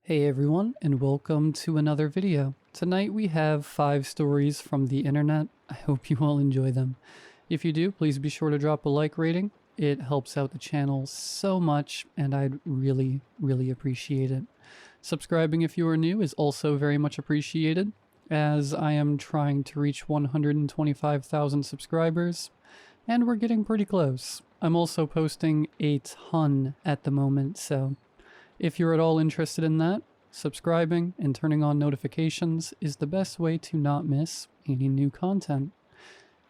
Hey everyone, and welcome to another video. Tonight we have 5 stories from the internet. I hope you all enjoy them. If you do, please be sure to drop a like rating. It helps out the channel so much, and I'd really appreciate it. Subscribing if you are new is also very much appreciated, as I am trying to reach 125,000 subscribers, and we're getting pretty close. I'm also posting a ton at the moment, so if you're at all interested in that, subscribing and turning on notifications is the best way to not miss any new content.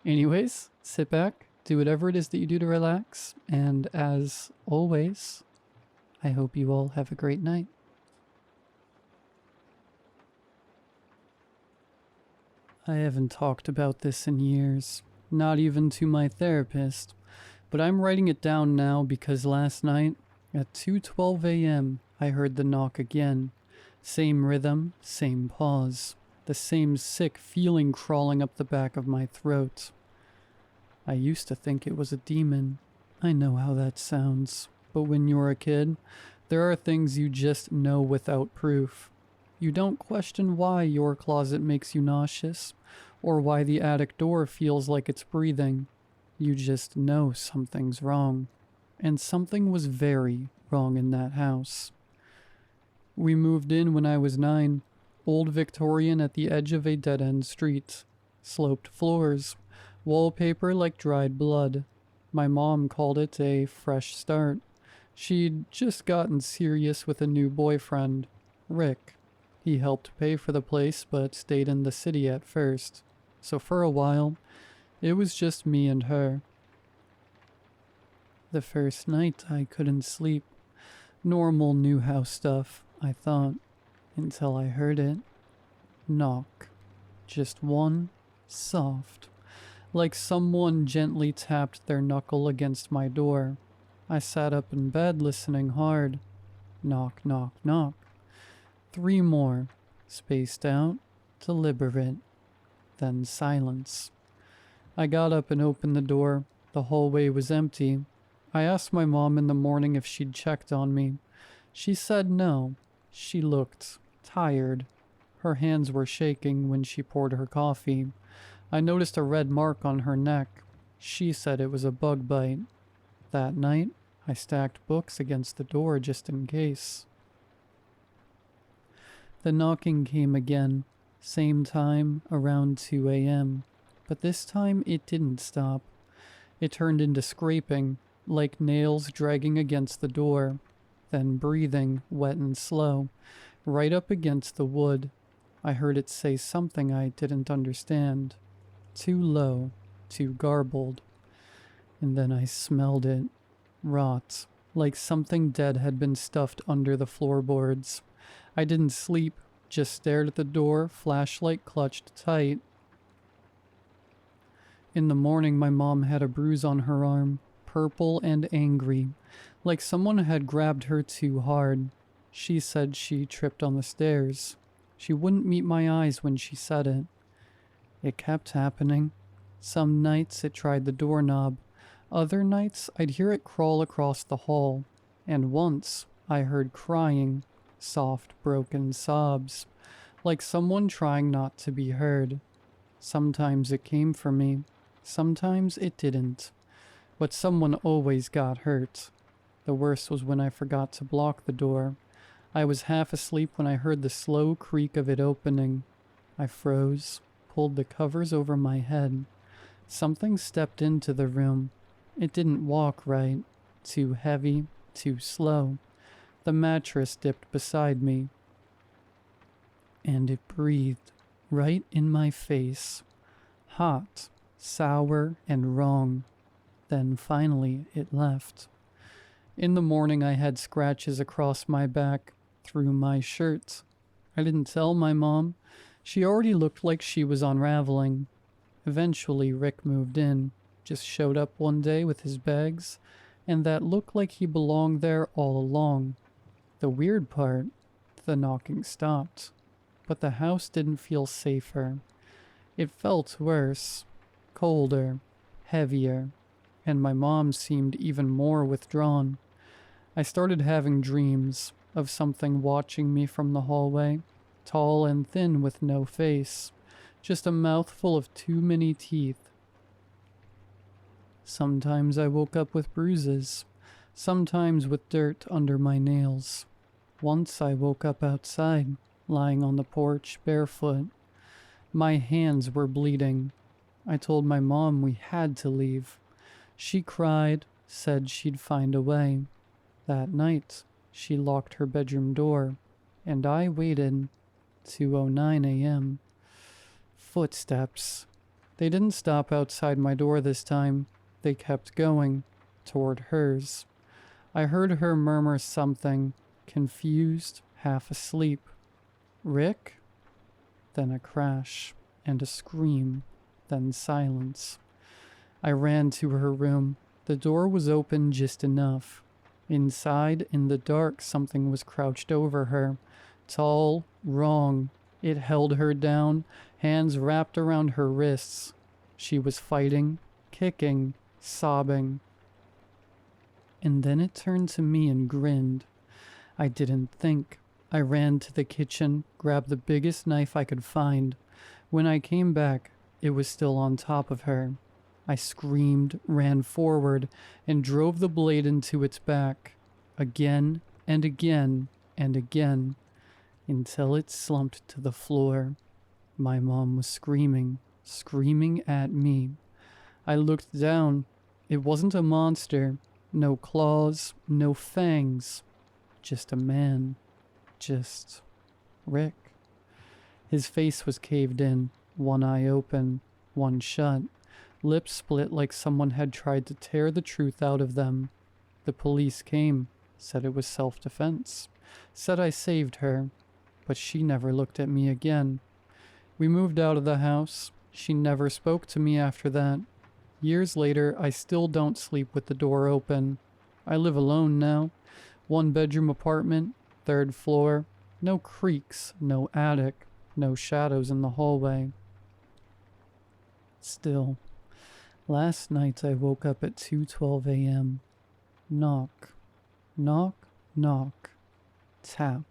Anyways, sit back, do whatever it is that you do to relax, and as always, I hope you all have a great night. I haven't talked about this in years, not even to my therapist, but I'm writing it down now because last night, at 2:12 a.m., I heard the knock again. Same rhythm, same pause, the same sick feeling crawling up the back of my throat. I used to think it was a demon. I know how that sounds, but when you're a kid, there are things you just know without proof. You don't question why your closet makes you nauseous, or why the attic door feels like it's breathing. You just know something's wrong. And something was very wrong in that house. We moved in when I was 9, old Victorian at the edge of a dead-end street. Sloped floors, wallpaper like dried blood. My mom called it a fresh start. She'd just gotten serious with a new boyfriend, Rick. He helped pay for the place but stayed in the city at first. So for a while, it was just me and her. The first night I couldn't sleep. Normal new house stuff, I thought, until I heard it. Knock. Just one, soft. Like someone gently tapped their knuckle against my door. I sat up in bed listening hard. Knock, knock, knock. 3 more, spaced out, deliberate. Then silence. I got up and opened the door. The hallway was empty. I asked my mom in the morning if she'd checked on me. She said no. She looked tired. Her hands were shaking when she poured her coffee. I noticed a red mark on her neck. She said it was a bug bite. That night, I stacked books against the door just in case. The knocking came again, same time, around 2 a.m. But this time it didn't stop. It turned into scraping, like nails dragging against the door, then breathing, wet and slow, right up against the wood. I heard it say something I didn't understand. Too low, too garbled. And then I smelled it. Rot, like something dead had been stuffed under the floorboards. I didn't sleep, just stared at the door, flashlight clutched tight. In the morning, my mom had a bruise on her arm, purple and angry, like someone had grabbed her too hard. She said she tripped on the stairs. She wouldn't meet my eyes when she said it. It kept happening. Some nights it tried the doorknob. Other nights I'd hear it crawl across the hall. And once I heard crying, soft broken sobs, like someone trying not to be heard. Sometimes it came for me. Sometimes it didn't. But someone always got hurt. The worst was when I forgot to block the door. I was half asleep when I heard the slow creak of it opening. I froze, pulled the covers over my head. Something stepped into the room. It didn't walk right. Too heavy, too slow. The mattress dipped beside me. And it breathed right in my face. Hot, sour, and wrong. Then finally it left. In the morning I had scratches across my back, through my shirt. I didn't tell my mom. She already looked like she was unraveling. Eventually Rick moved in, just showed up one day with his bags, and that looked like he belonged there all along. The weird part, the knocking stopped, but the house didn't feel safer. It felt worse, colder, heavier, and my mom seemed even more withdrawn. I started having dreams, of something watching me from the hallway, tall and thin with no face, just a mouthful of too many teeth. Sometimes I woke up with bruises, sometimes with dirt under my nails. Once I woke up outside, lying on the porch, barefoot. My hands were bleeding. I told my mom we had to leave. She cried, said she'd find a way. That night, she locked her bedroom door, and I waited. 2:09 a.m. Footsteps. They didn't stop outside my door this time. They kept going, toward hers. I heard her murmur something, confused, half asleep. Rick? Then a crash, and a scream, then silence. I ran to her room. The door was open just enough. Inside, in the dark, something was crouched over her. Tall, wrong. It held her down, hands wrapped around her wrists. She was fighting, kicking, sobbing. And then it turned to me and grinned. I didn't think. I ran to the kitchen, grabbed the biggest knife I could find. When I came back, it was still on top of her. I screamed, ran forward, and drove the blade into its back. Again and again and again, until it slumped to the floor. My mom was screaming, screaming at me. I looked down. It wasn't a monster. No claws, no fangs. Just a man. Just Rick. His face was caved in, one eye open, one shut, lips split like someone had tried to tear the truth out of them. The police came, said it was self-defense, said I saved her, but she never looked at me again. We moved out of the house. She never spoke to me after that. Years later, I still don't sleep with the door open. I live alone now. 1-bedroom apartment, 3rd floor. No creaks, no attic, no shadows in the hallway. Still, last night I woke up at 2:12 a.m. Knock, knock, knock, tap,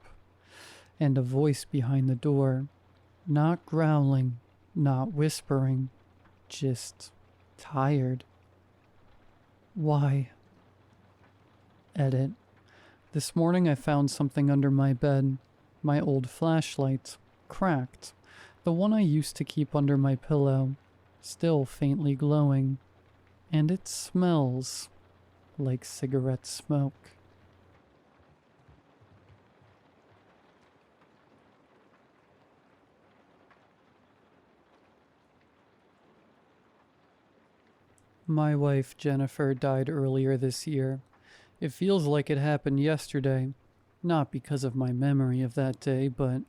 and a voice behind the door. Not growling, not whispering, just tired. Why? Edit. This morning I found something under my bed. My old flashlight. Cracked. The one I used to keep under my pillow. Still faintly glowing. And it smells like cigarette smoke. My wife Jennifer died earlier this year. It feels like it happened yesterday, not because of my memory of that day, but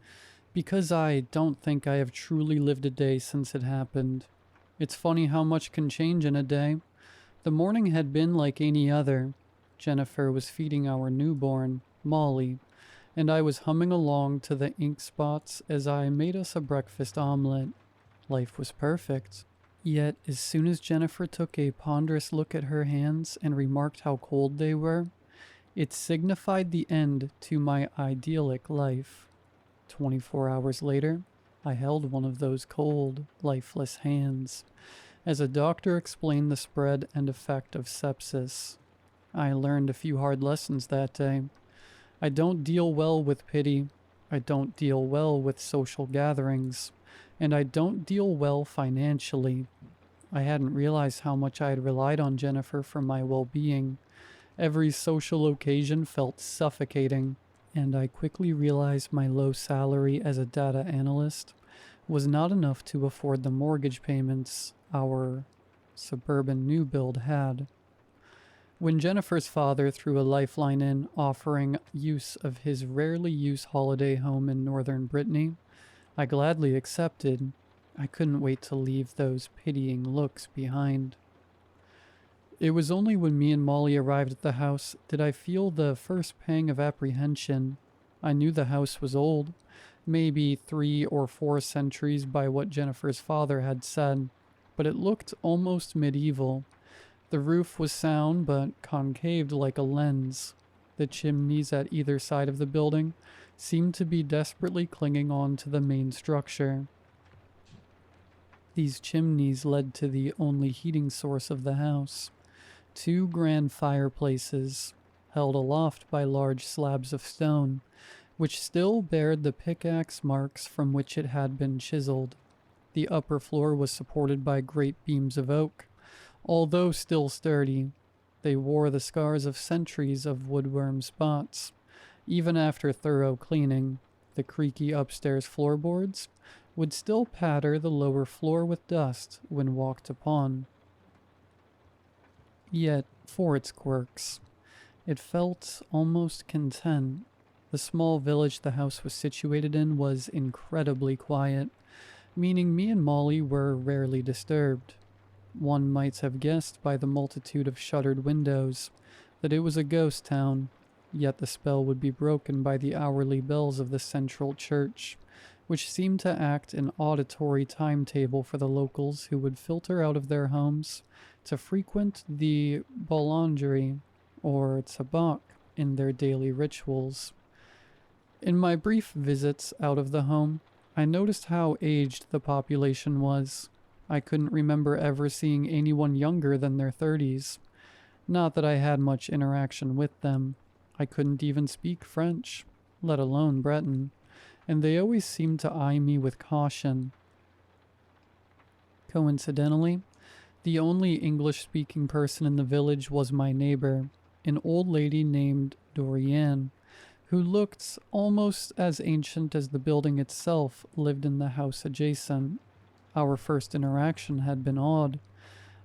because I don't think I have truly lived a day since it happened. It's funny how much can change in a day. The morning had been like any other. Jennifer was feeding our newborn, Molly, and I was humming along to the ink spots as I made us a breakfast omelet. Life was perfect. Yet, as soon as Jennifer took a ponderous look at her hands and remarked how cold they were, it signified the end to my idyllic life. 24 hours later, I held one of those cold, lifeless hands, as a doctor explained the spread and effect of sepsis. I learned a few hard lessons that day. I don't deal well with pity. I don't deal well with social gatherings. And I don't deal well financially. I hadn't realized how much I had relied on Jennifer for my well-being. Every social occasion felt suffocating, and I quickly realized my low salary as a data analyst was not enough to afford the mortgage payments our suburban new build had. When Jennifer's father threw a lifeline in offering use of his rarely used holiday home in northern Brittany, I gladly accepted. I couldn't wait to leave those pitying looks behind. It was only when me and Molly arrived at the house did I feel the first pang of apprehension. I knew the house was old, maybe 3 or 4 centuries by what Jennifer's father had said, but it looked almost medieval. The roof was sound but concaved like a lens. The chimneys at either side of the building seemed to be desperately clinging on to the main structure. These chimneys led to the only heating source of the house, two grand fireplaces, held aloft by large slabs of stone, which still bared the pickaxe marks from which it had been chiseled. The upper floor was supported by great beams of oak. Although still sturdy, they wore the scars of centuries of woodworm spots. Even after thorough cleaning, the creaky upstairs floorboards would still patter the lower floor with dust when walked upon. Yet, for its quirks, it felt almost content. The small village the house was situated in was incredibly quiet, meaning me and Molly were rarely disturbed. One might have guessed by the multitude of shuttered windows that it was a ghost town, yet the spell would be broken by the hourly bells of the central church, which seemed to act an auditory timetable for the locals who would filter out of their homes to frequent the boulangerie or tabak in their daily rituals. In my brief visits out of the home, I noticed how aged the population was. I couldn't remember ever seeing anyone younger than their 30s. Not that I had much interaction with them. I couldn't even speak French, let alone Breton, and they always seemed to eye me with caution. Coincidentally, the only English-speaking person in the village was my neighbor, an old lady named Dorian, who looked almost as ancient as the building itself lived in the house adjacent. Our first interaction had been odd.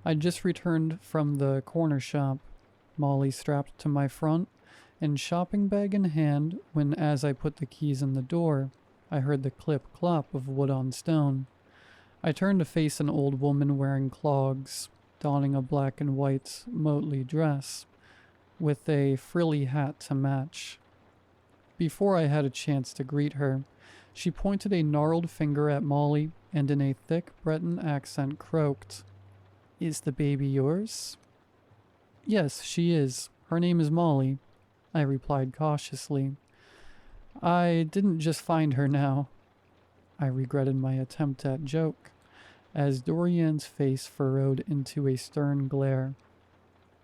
I'd just returned from the corner shop, Molly strapped to my front, and shopping bag in hand, when as I put the keys in the door, I heard the clip-clop of wood on stone. I turned to face an old woman wearing clogs, donning a black and white motley dress, with a frilly hat to match. Before I had a chance to greet her, she pointed a gnarled finger at Molly and in a thick Breton accent croaked, "Is the baby yours?" "Yes, she is. Her name is Molly," I replied cautiously. "I didn't just find her now." I regretted my attempt at joke, as Dorian's face furrowed into a stern glare.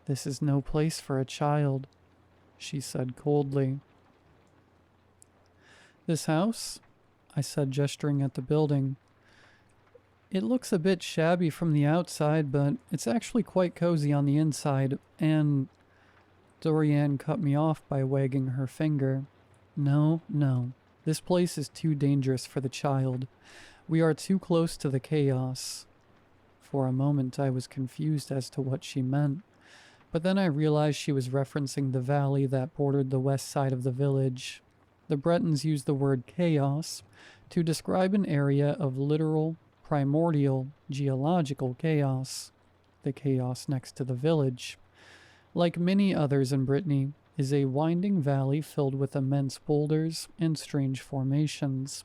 "This is no place for a child," she said coldly. "This house?" I said, gesturing at the building. "It looks a bit shabby from the outside, but it's actually quite cozy on the inside, and—" Dorian cut me off by wagging her finger. No, this place is too dangerous for the child. We are too close to the chaos." For a moment I was confused as to what she meant, but then I realized she was referencing the valley that bordered the west side of the village. The Bretons use the word chaos to describe an area of literal, primordial, geological chaos, the chaos next to the village. Like many others in Brittany, is a winding valley filled with immense boulders and strange formations.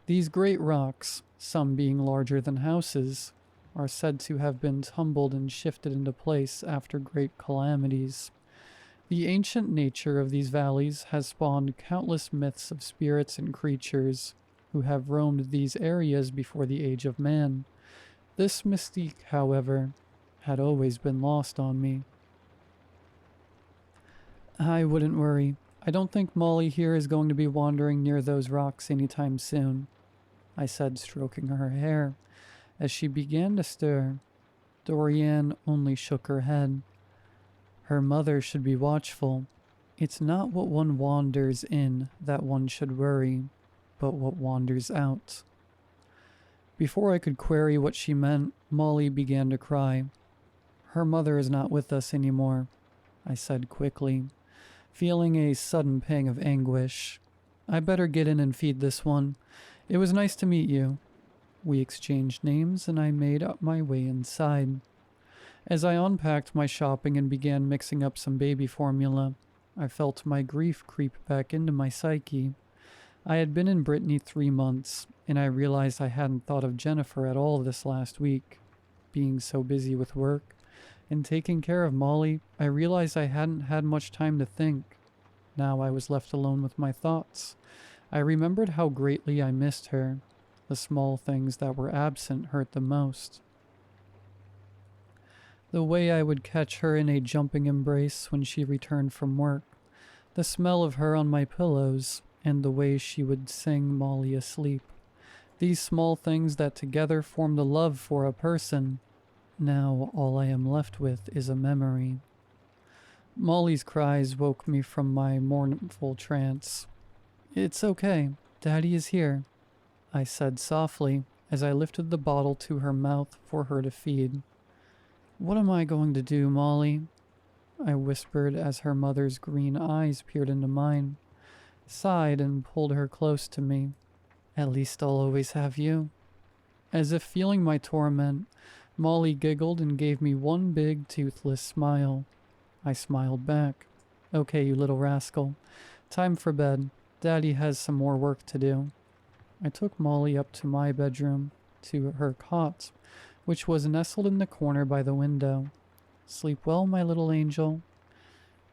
These great rocks, some being larger than houses, are said to have been tumbled and shifted into place after great calamities. The ancient nature of these valleys has spawned countless myths of spirits and creatures who have roamed these areas before the age of man. This mystique, however, had always been lost on me. "I wouldn't worry. I don't think Molly here is going to be wandering near those rocks anytime soon," I said, stroking her hair. As she began to stir, Dorian only shook her head. "Her mother should be watchful. It's not what one wanders in that one should worry, but what wanders out." Before I could query what she meant, Molly began to cry. "Her mother is not with us anymore," I said quickly, feeling a sudden pang of anguish. "I better get in and feed this one. It was nice to meet you." We exchanged names and I made up my way inside. As I unpacked my shopping and began mixing up some baby formula, I felt my grief creep back into my psyche. I had been in Brittany 3 months, and I realized I hadn't thought of Jennifer at all this last week. Being so busy with work and taking care of Molly, I realized I hadn't had much time to think. Now I was left alone with my thoughts. I remembered how greatly I missed her. The small things that were absent hurt the most. The way I would catch her in a jumping embrace when she returned from work, the smell of her on my pillows, and the way she would sing Molly asleep. These small things that together formed a love for a person. Now all I am left with is a memory. Molly's cries woke me from my mournful trance. "It's okay. Daddy is here," I said softly as I lifted the bottle to her mouth for her to feed. "What am I going to do, Molly?" I whispered as her mother's green eyes peered into mine, sighed and pulled her close to me. "At least I'll always have you." As if feeling my torment, Molly giggled and gave me one big toothless smile. I smiled back. "Okay, you little rascal. Time for bed. Daddy has some more work to do." I took Molly up to my bedroom, to her cot, which was nestled in the corner by the window. "Sleep well, my little angel."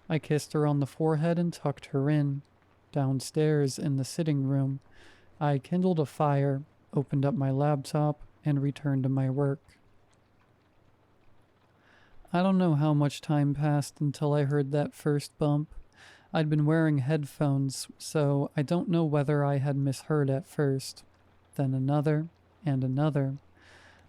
I kissed her on the forehead and tucked her in. Downstairs in the sitting room, I kindled a fire, opened up my laptop, and returned to my work. I don't know how much time passed until I heard that first bump. I'd been wearing headphones, so I don't know whether I had misheard at first. Then another, and another.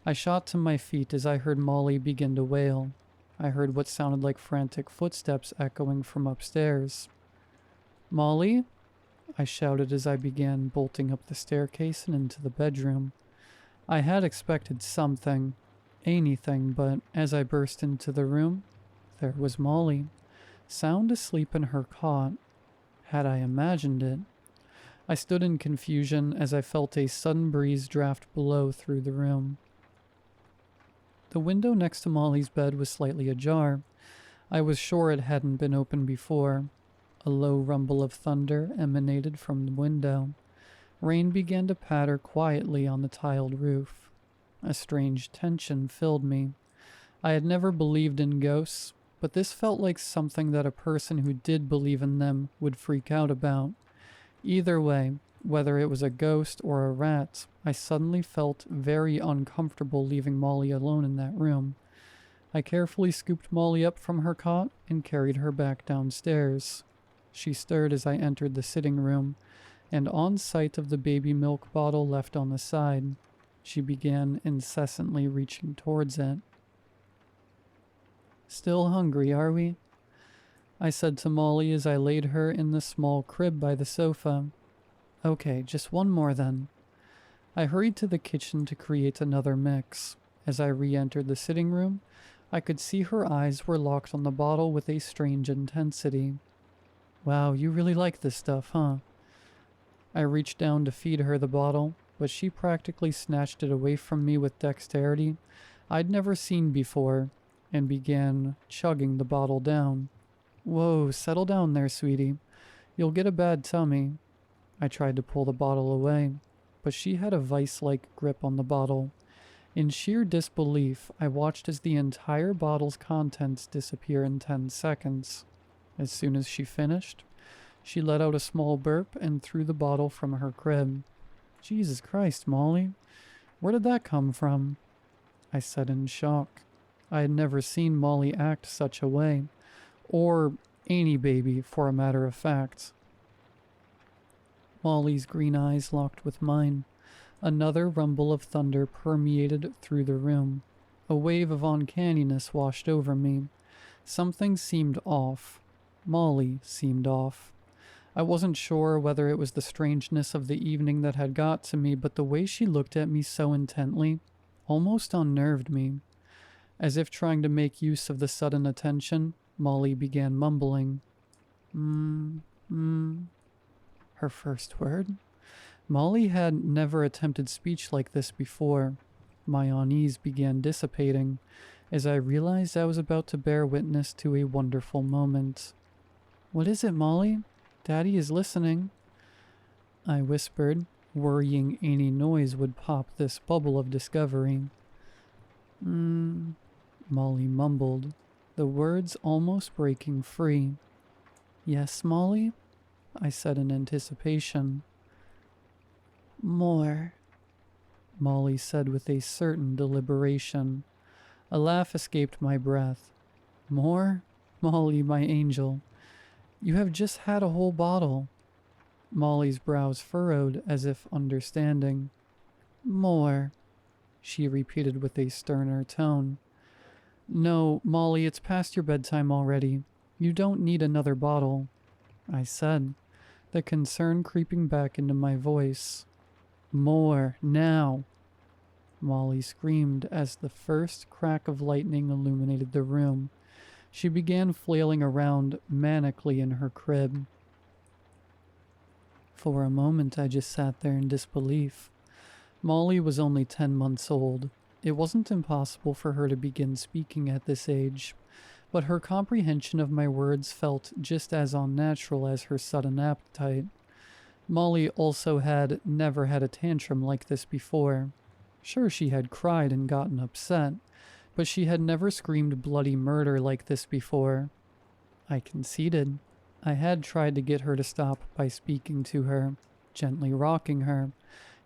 I shot to my feet as I heard Molly begin to wail. I heard what sounded like frantic footsteps echoing from upstairs. "Molly?" I shouted as I began bolting up the staircase and into the bedroom. I had expected something, anything, but as I burst into the room, there was Molly, sound asleep in her cot. Had I imagined it? I stood in confusion as I felt a sudden breeze draft blow through the room. The window next to Molly's bed was slightly ajar. I was sure it hadn't been opened before. A low rumble of thunder emanated from the window. Rain began to patter quietly on the tiled roof. A strange tension filled me. I had never believed in ghosts, but this felt like something that a person who did believe in them would freak out about. Either way, whether it was a ghost or a rat, I suddenly felt very uncomfortable leaving Molly alone in that room. I carefully scooped Molly up from her cot and carried her back downstairs. She stirred as I entered the sitting room, and on sight of the baby milk bottle left on the side, she began incessantly reaching towards it. "Still hungry, are we?" I said to Molly as I laid her in the small crib by the sofa. "Okay, just one more then." I hurried to the kitchen to create another mix. As I re-entered the sitting room, I could see her eyes were locked on the bottle with a strange intensity. "Wow, you really like this stuff, huh?" I reached down to feed her the bottle, but she practically snatched it away from me with dexterity I'd never seen before, and began chugging the bottle down. "Whoa, settle down there, sweetie. You'll get a bad tummy." I tried to pull the bottle away, but she had a vice-like grip on the bottle. In sheer disbelief, I watched as the entire bottle's contents disappear in 10 seconds. As soon as she finished, she let out a small burp and threw the bottle from her crib. "Jesus Christ, Molly. Where did that come from?" I said in shock. I had never seen Molly act such a way. Or any baby, for a matter of fact. Molly's green eyes locked with mine. Another rumble of thunder permeated through the room. A wave of uncanniness washed over me. Something seemed off. Molly seemed off. I wasn't sure whether it was the strangeness of the evening that had got to me, but the way she looked at me so intently almost unnerved me. As if trying to make use of the sudden attention, Molly began mumbling. Her first word? Molly had never attempted speech like this before. My unease began dissipating as I realized I was about to bear witness to a wonderful moment. "What is it, Molly? Daddy is listening," I whispered, worrying any noise would pop this bubble of discovery. Molly mumbled, the words almost breaking free. "Yes, Molly?" I said in anticipation. More, Molly said with a certain deliberation. A laugh escaped my breath. More? Molly, my angel. You have just had a whole bottle. Molly's brows furrowed as if understanding. More, she repeated with a sterner tone. No, Molly, it's past your bedtime already. You don't need another bottle, I said, the concern creeping back into my voice. More, now, Molly screamed as the first crack of lightning illuminated the room. She began flailing around manically in her crib. For a moment, I just sat there in disbelief. Molly was only 10 months old. It wasn't impossible for her to begin speaking at this age, but her comprehension of my words felt just as unnatural as her sudden appetite. Molly also had never had a tantrum like this before. Sure, she had cried and gotten upset, but she had never screamed bloody murder like this before. I conceded. I had tried to get her to stop by speaking to her, gently rocking her,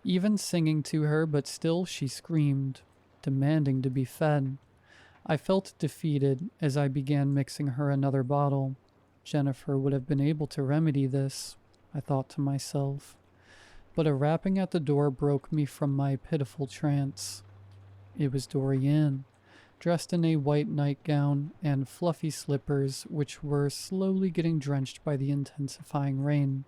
even singing to her, but still she screamed, demanding to be fed. I felt defeated as I began mixing her another bottle. Jennifer would have been able to remedy this, I thought to myself. But a rapping at the door broke me from my pitiful trance. It was Dorian, dressed in a white nightgown and fluffy slippers which were slowly getting drenched by the intensifying rain.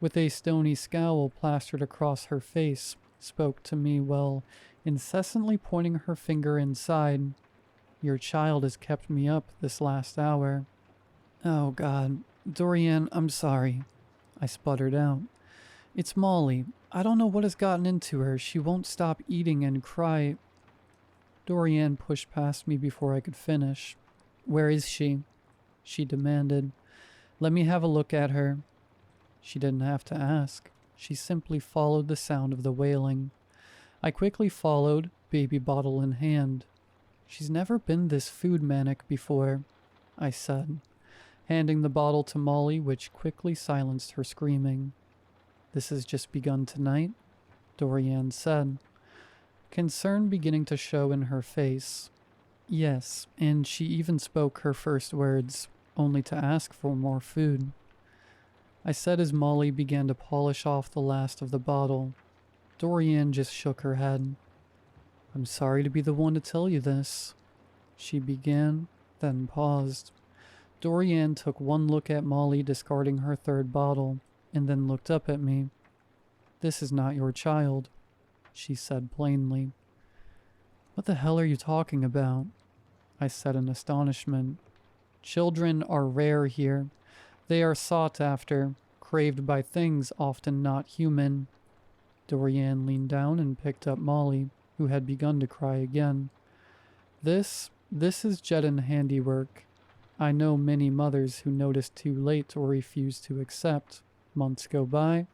With a stony scowl plastered across her face, spoke to me while incessantly pointing her finger inside. Your child has kept me up this last hour. Oh, God. Dorian, I'm sorry, I sputtered out. It's Molly. I don't know what has gotten into her. She won't stop eating and cry. Dorian pushed past me before I could finish. Where is she? She demanded. Let me have a look at her. She didn't have to ask. She simply followed the sound of the wailing. I quickly followed, baby bottle in hand. She's never been this food manic before, I said, handing the bottle to Molly, which quickly silenced her screaming. This has just begun tonight, Dorian said, concern beginning to show in her face. Yes, and she even spoke her first words, only to ask for more food. I said as Molly began to polish off the last of the bottle. Dorian just shook her head. I'm sorry to be the one to tell you this, she began, then paused. Dorian took one look at Molly discarding her third bottle, and then looked up at me. This is not your child, she said plainly. What the hell are you talking about? I said in astonishment. Children are rare here. They are sought after, craved by things often not human. Dorian leaned down and picked up Molly, who had begun to cry again. This is Jeddan handiwork. I know many mothers who notice too late or refuse to accept. Months go by,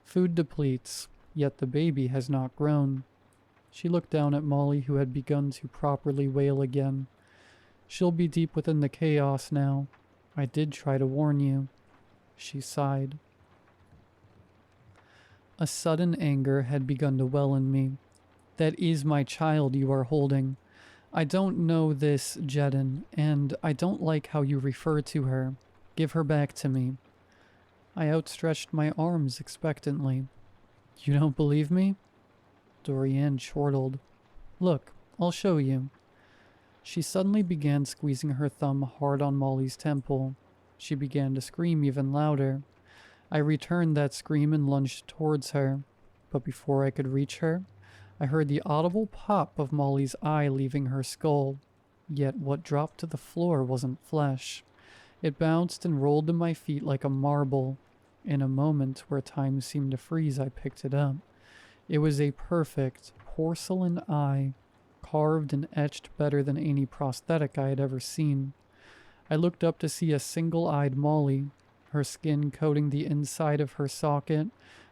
food depletes, yet the baby has not grown. She looked down at Molly, who had begun to properly wail again. She'll be deep within the chaos now. I did try to warn you. She sighed. A sudden anger had begun to well in me. That is my child you are holding. I don't know this, Jeddan, and I don't like how you refer to her. Give her back to me. I outstretched my arms expectantly. You don't believe me? Dorian chortled. Look, I'll show you. She suddenly began squeezing her thumb hard on Molly's temple. She began to scream even louder. I returned that scream and lunged towards her, but before I could reach her, I heard the audible pop of Molly's eye leaving her skull. Yet what dropped to the floor wasn't flesh. It bounced and rolled to my feet like a marble. In a moment where time seemed to freeze, I picked it up. It was a perfect porcelain eye, carved and etched better than any prosthetic I had ever seen. I looked up to see a single-eyed Molly, her skin coating the inside of her socket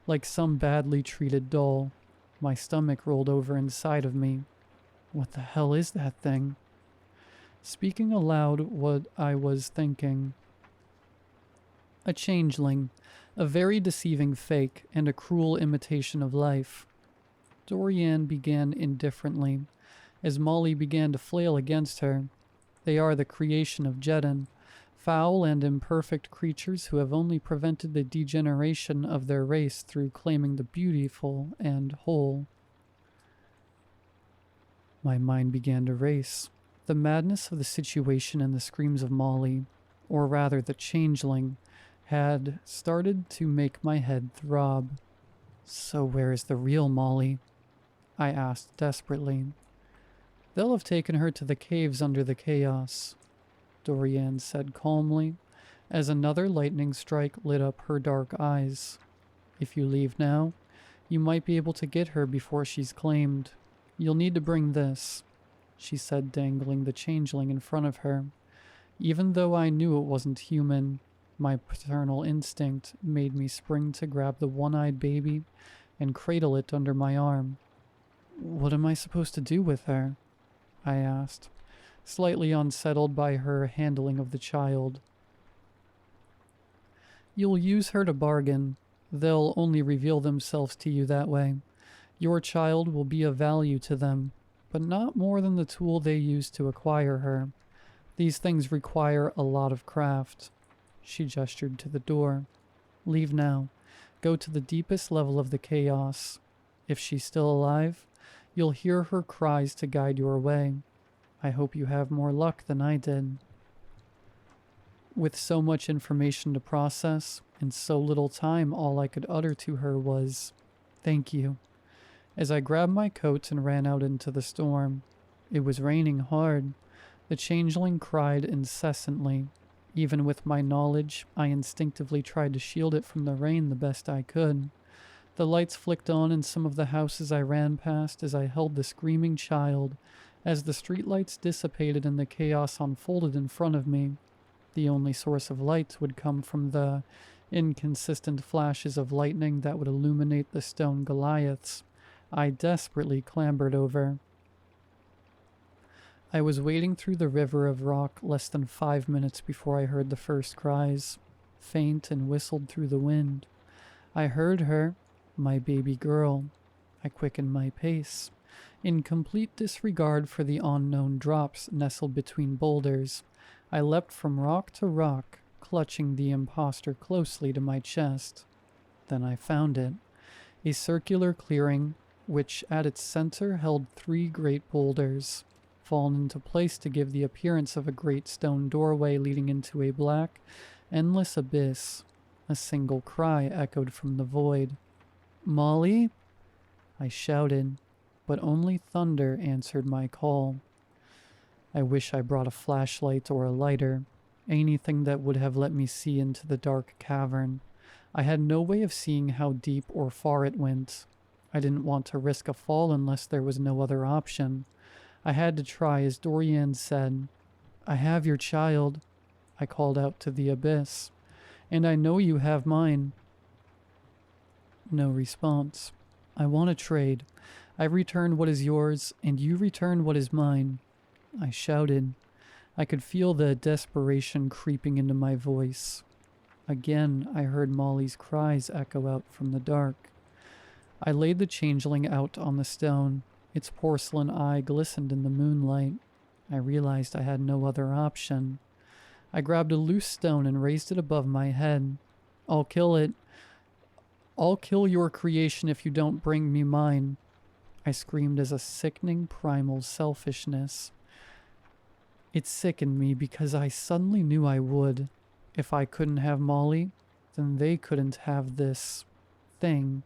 like some badly treated doll. My stomach rolled over inside of me. What the hell is that thing? Speaking aloud what I was thinking. A changeling, A very deceiving fake and a cruel imitation of life. Dorian began indifferently, as Molly began to flail against her. They are the creation of Jeddan, foul and imperfect creatures who have only prevented the degeneration of their race through claiming the beautiful and whole. My mind began to race. The madness of the situation and the screams of Molly, or rather the changeling, had started to make my head throb. So where is the real Molly? I asked desperately. They'll have taken her to the caves under the chaos, Dorian said calmly, as another lightning strike lit up her dark eyes. If you leave now, you might be able to get her before she's claimed. You'll need to bring this, she said, dangling the changeling in front of her. Even though I knew it wasn't human, my paternal instinct made me spring to grab the one-eyed baby and cradle it under my arm. What am I supposed to do with her? I asked, slightly unsettled by her handling of the child. You'll use her to bargain. They'll only reveal themselves to you that way. Your child will be of value to them, but not more than the tool they use to acquire her. These things require a lot of craft. She gestured to the door. Leave now. Go to the deepest level of the chaos. If she's still alive, you'll hear her cries to guide your way. I hope you have more luck than I did. With so much information to process, and so little time, all I could utter to her was, "Thank you," as I grabbed my coat and ran out into the storm. It was raining hard. The changeling cried incessantly. Even with my knowledge, I instinctively tried to shield it from the rain the best I could. The lights flicked on in some of the houses I ran past as I held the screaming child. As the streetlights dissipated and the chaos unfolded in front of me, the only source of light would come from the inconsistent flashes of lightning that would illuminate the stone Goliaths I desperately clambered over. I was wading through the river of rock less than 5 minutes before I heard the first cries, faint and whistled through the wind. I heard her, my baby girl. I quickened my pace. In complete disregard for the unknown drops nestled between boulders, I leapt from rock to rock, clutching the imposter closely to my chest. Then I found it, a circular clearing which at its center held 3 great boulders, fallen into place to give the appearance of a great stone doorway leading into a black, endless abyss. A single cry echoed from the void. "Molly?" I shouted, but only thunder answered my call. I wish I brought a flashlight or a lighter, anything that would have let me see into the dark cavern. I had no way of seeing how deep or far it went. I didn't want to risk a fall unless there was no other option. I had to try, as Dorian said. "I have your child," I called out to the abyss, "and I know you have mine." No response. "I want to trade. I return what is yours, and you return what is mine," I shouted. I could feel the desperation creeping into my voice. Again, I heard Molly's cries echo out from the dark. I laid the changeling out on the stone. Its porcelain eye glistened in the moonlight. I realized I had no other option. I grabbed a loose stone and raised it above my head. "I'll kill it. I'll kill your creation if you don't bring me mine," I screamed as a sickening primal selfishness. It sickened me because I suddenly knew I would. If I couldn't have Molly, then they couldn't have this thing.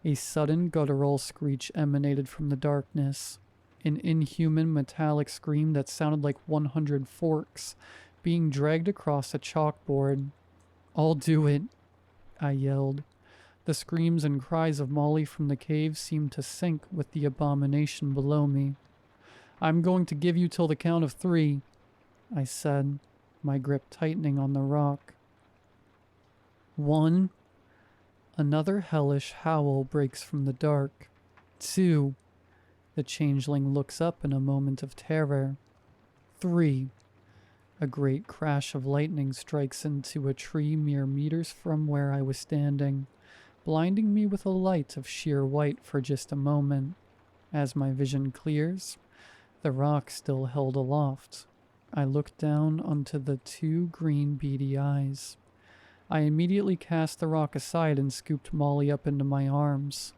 A sudden guttural screech emanated from the darkness, an inhuman metallic scream that sounded like 100 forks being dragged across a chalkboard. "I'll do it," I yelled. The screams and cries of Molly from the cave seemed to sync with the abomination below me. "I'm going to give you till the count of 3, I said, my grip tightening on the rock. 1. Another hellish howl breaks from the dark. 2. The changeling looks up in a moment of terror. 3. A great crash of lightning strikes into a tree mere meters from where I was standing, blinding me with a light of sheer white for just a moment. As my vision clears, the rock still held aloft. I looked down onto the two green beady eyes. I immediately cast the rock aside and scooped Molly up into my arms.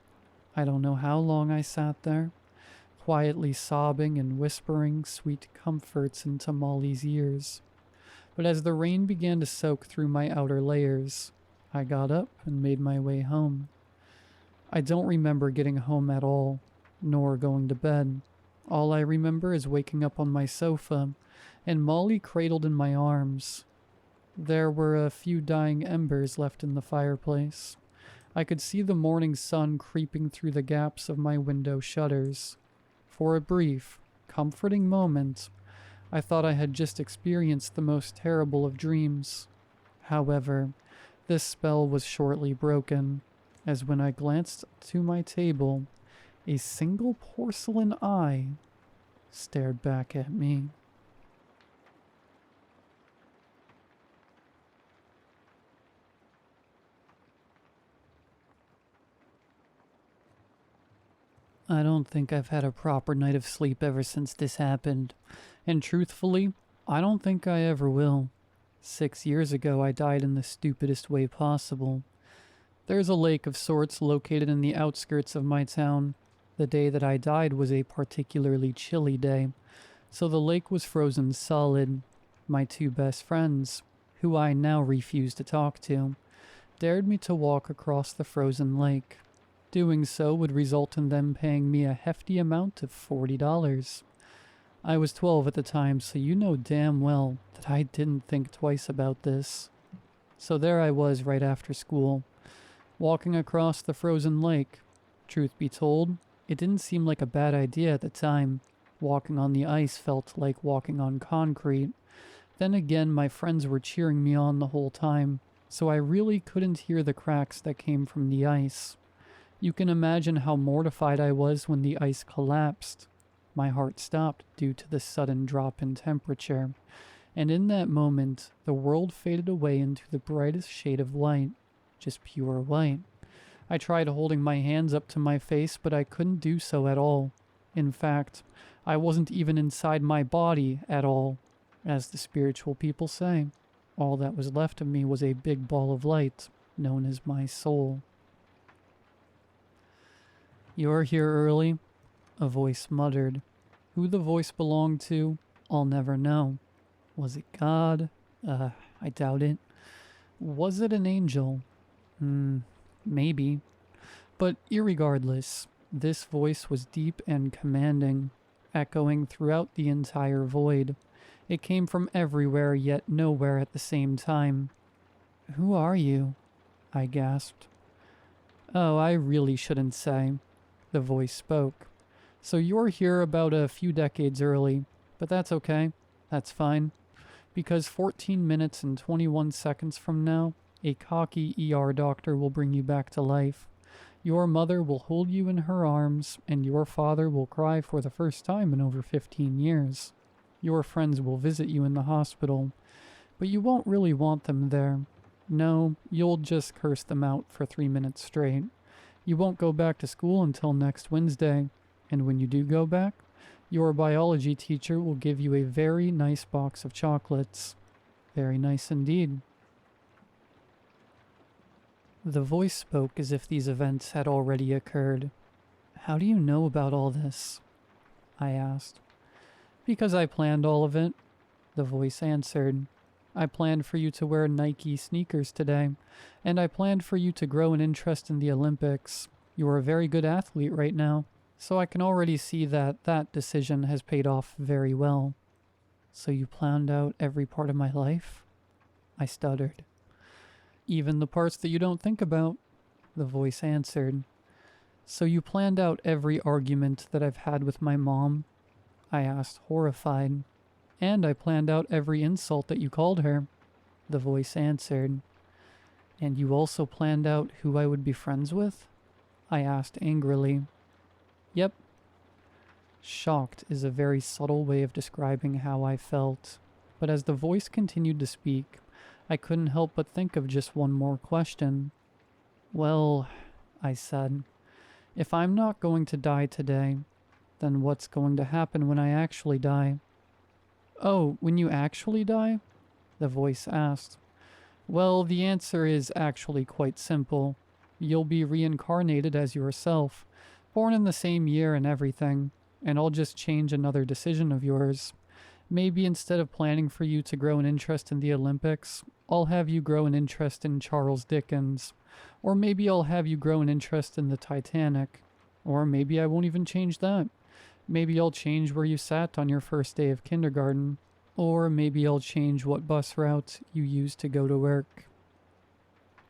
I don't know how long I sat there, quietly sobbing and whispering sweet comforts into Molly's ears. But as the rain began to soak through my outer layers, I got up and made my way home. I don't remember getting home at all, nor going to bed. All I remember is waking up on my sofa and Molly cradled in my arms. There were a few dying embers left in the fireplace. I could see the morning sun creeping through the gaps of my window shutters. For a brief, comforting moment, I thought I had just experienced the most terrible of dreams. However, this spell was shortly broken, as when I glanced to my table, a single porcelain eye stared back at me. I don't think I've had a proper night of sleep ever since this happened, and truthfully, I don't think I ever will. 6 years ago, I died in the stupidest way possible. There's a lake of sorts located in the outskirts of my town. The day that I died was a particularly chilly day, so the lake was frozen solid. My two best friends, who I now refuse to talk to, dared me to walk across the frozen lake. Doing so would result in them paying me a hefty amount of $40. I was 12 at the time, so you know damn well that I didn't think twice about this. So there I was right after school, walking across the frozen lake. Truth be told, it didn't seem like a bad idea at the time. Walking on the ice felt like walking on concrete. Then again, my friends were cheering me on the whole time, so I really couldn't hear the cracks that came from the ice. You can imagine how mortified I was when the ice collapsed. My heart stopped due to the sudden drop in temperature, and in that moment, the world faded away into the brightest shade of white, just pure white. I tried holding my hands up to my face, but I couldn't do so at all. In fact, I wasn't even inside my body at all, as the spiritual people say. All that was left of me was a big ball of light, known as my soul. "You're here early," a voice muttered. Who the voice belonged to, I'll never know. Was it God? I doubt it. Was it an angel? Maybe. But irregardless, this voice was deep and commanding, echoing throughout the entire void. It came from everywhere, yet nowhere at the same time. "Who are you?" I gasped. "Oh, I really shouldn't say," the voice spoke. "So you're here about a few decades early, but that's okay. That's fine. Because 14 minutes and 21 seconds from now, a cocky ER doctor will bring you back to life. Your mother will hold you in her arms, and your father will cry for the first time in over 15 years. Your friends will visit you in the hospital, but you won't really want them there. No, you'll just curse them out for 3 minutes straight. You won't go back to school until next Wednesday, and when you do go back, your biology teacher will give you a very nice box of chocolates. Very nice indeed." The voice spoke as if these events had already occurred. "How do you know about all this?" I asked. "Because I planned all of it," the voice answered. "I planned for you to wear Nike sneakers today, and I planned for you to grow an interest in the Olympics. You're a very good athlete right now, so I can already see that that decision has paid off very well." "So you planned out every part of my life?" I stuttered. "Even the parts that you don't think about," the voice answered. "So you planned out every argument that I've had with my mom?" I asked, horrified. "And I planned out every insult that you called her," the voice answered. "And you also planned out who I would be friends with?" I asked angrily. "Yep." Shocked is a very subtle way of describing how I felt. but as the voice continued to speak, I couldn't help but think of just one more question. Well, I said, if I'm not going to die today, then what's going to happen when I actually die? Oh, when you actually die? The voice asked. Well, the answer is actually quite simple. You'll be reincarnated as yourself, born in the same year and everything, and I'll just change another decision of yours. Maybe instead of planning for you to grow an interest in the Olympics, I'll have you grow an interest in Charles Dickens. Or maybe I'll have you grow an interest in the Titanic. Or maybe I won't even change that. Maybe I'll change where you sat on your first day of kindergarten. Or maybe I'll change what bus route you use to go to work.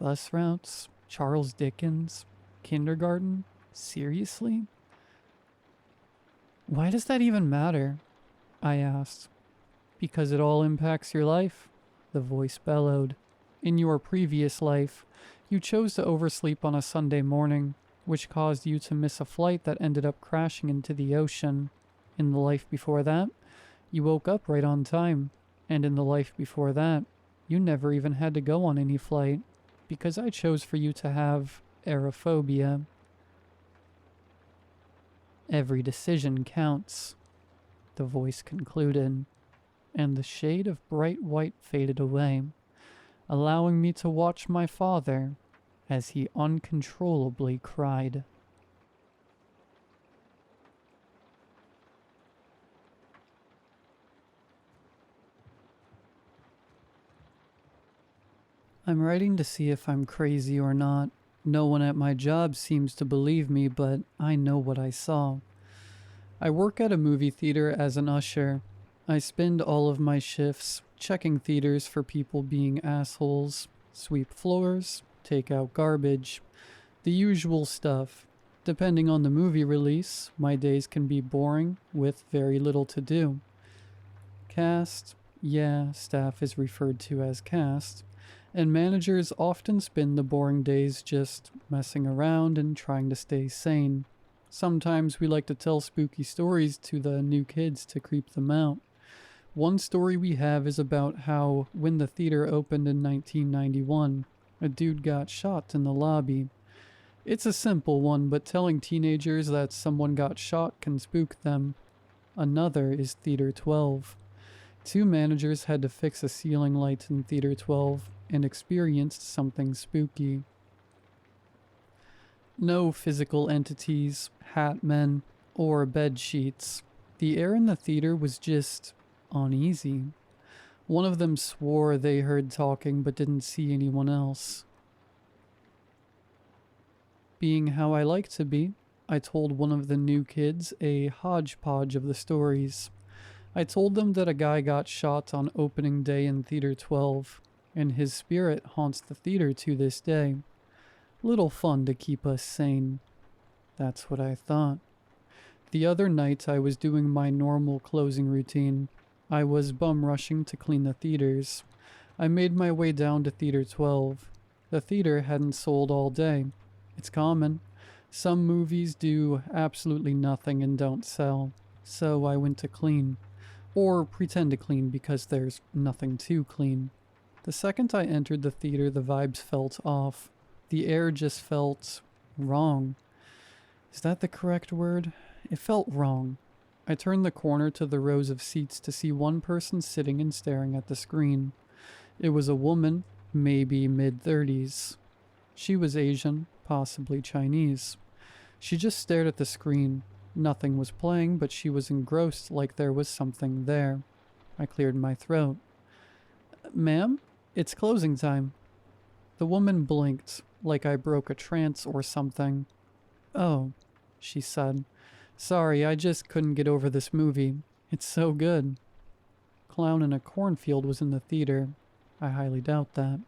Bus routes? Charles Dickens? Kindergarten? Seriously? Why does that even matter? I asked. Because it all impacts your life, the voice bellowed. In your previous life, you chose to oversleep on a Sunday morning, which caused you to miss a flight that ended up crashing into the ocean. In the life before that, you woke up right on time. And in the life before that, you never even had to go on any flight, because I chose for you to have aerophobia. Every decision counts, the voice concluded, and the shade of bright white faded away, allowing me to watch my father as he uncontrollably cried. I'm writing to see if I'm crazy or not. No one at my job seems to believe me, but I know what I saw. I work at a movie theater as an usher. I spend all of my shifts checking theaters for people being assholes, sweep floors, take out garbage, the usual stuff. Depending on the movie release, my days can be boring with very little to do. Cast, yeah, staff is referred to as cast, and managers often spend the boring days just messing around and trying to stay sane. Sometimes we like to tell spooky stories to the new kids to creep them out. One story we have is about how, when the theater opened in 1991, a dude got shot in the lobby. It's a simple one, but telling teenagers that someone got shot can spook them. Another is Theater 12. Two managers had to fix a ceiling light in Theater 12 and experienced something spooky. No physical entities, hat men, or bed sheets. The air in the theater was just uneasy. One of them swore they heard talking but didn't see anyone else. Being how I like to be, I told one of the new kids a hodgepodge of the stories. I told them that a guy got shot on opening day in Theater 12, and his spirit haunts the theater to this day. Little fun to keep us sane. That's what I thought. The other night I was doing my normal closing routine. I was bum rushing to clean the theaters. I made my way down to Theater 12. The theater hadn't sold all day. It's common. Some movies do absolutely nothing and don't sell. So I went to clean. Or pretend to clean because there's nothing to clean. The second I entered the theater, the vibes felt off. The air just felt wrong. Is that the correct word? It felt wrong. I turned the corner to the rows of seats to see one person sitting and staring at the screen. It was a woman, maybe mid-30s. She was Asian, possibly Chinese. She just stared at the screen. Nothing was playing, but she was engrossed like there was something there. I cleared my throat. Ma'am, it's closing time. The woman blinked, like I broke a trance or something. Oh, she said. Sorry, I just couldn't get over this movie. It's so good. Clown in a cornfield was in the theater. I highly doubt that.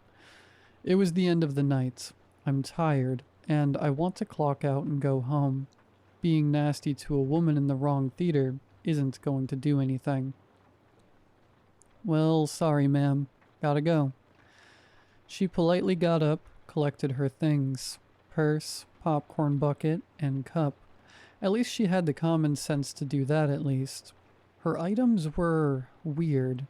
It was the end of the night. I'm tired, and I want to clock out and go home. Being nasty to a woman in the wrong theater isn't going to do anything. Well, sorry, ma'am. Gotta go. She politely got up, collected her things. Purse, popcorn bucket, and cup. At least she had the common sense to do that at least. Her items were weird.